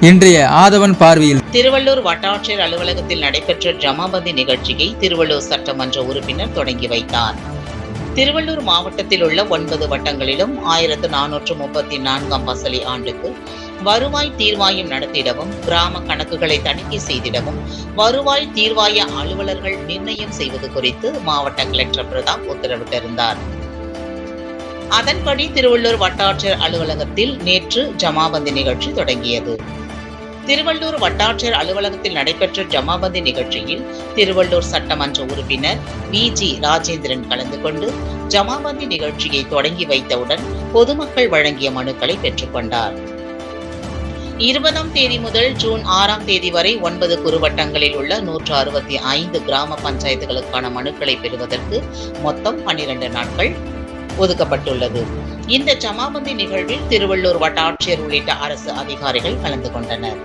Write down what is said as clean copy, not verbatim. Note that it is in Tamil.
இன்றைய ஆதவன் பார்வையில் திருவள்ளூர் வட்டாட்சியர் அலுவலகத்தில் நடைபெற்ற ஜமாபந்தி நிகழ்ச்சியை திருவள்ளூர் சட்டமன்ற உறுப்பினர் தொடங்கி வைத்தார். திருவள்ளூர் மாவட்டத்தில் உள்ள 9 வட்டங்களிலும் 1434ஆம் பசலி ஆண்டுக்கு வருவாய் தீர்வாயம் நடத்திடவும், கிராம கணக்குகளை தணிக்கை செய்திடவும் வருவாய் தீர்வாய அலுவலர்கள் நிர்ணயம் செய்வது குறித்து மாவட்ட கலெக்டர் பிரதாப் உத்தரவிட்டிருந்தார். அதன்படி திருவள்ளூர் வட்டாட்சியர் அலுவலகத்தில் நேற்று ஜமாபந்தி நிகழ்ச்சி தொடங்கியது. திருவள்ளூர் வட்டாட்சியர் அலுவலகத்தில் நடைபெற்ற ஜமாபந்தி நிகழ்ச்சியில் திருவள்ளூர் சட்டமன்ற உறுப்பினர் வி.ஜி. ராஜேந்திரன் கலந்து கொண்டு ஜமாபந்தி நிகழ்ச்சியை தொடங்கி வைத்தவுடன் பொதுமக்கள் வழங்கிய மனுக்களை பெற்றுக்கொண்டார். 20ஆம் தேதி முதல் ஜூன் 6ஆம் தேதி வரை 9 குறுவட்டங்களில் உள்ள 165 கிராம பஞ்சாயத்துகளுக்கான மனுக்களை பெறுவதற்கு மொத்தம் 12 நாட்கள் ஒதுக்கப்பட்டுள்ளது. இந்த ஜமாபந்தி நிகழ்வில் திருவள்ளூர் வட்டாட்சியர் உள்ளிட்ட அரசு அதிகாரிகள் கலந்து கொண்டனர்.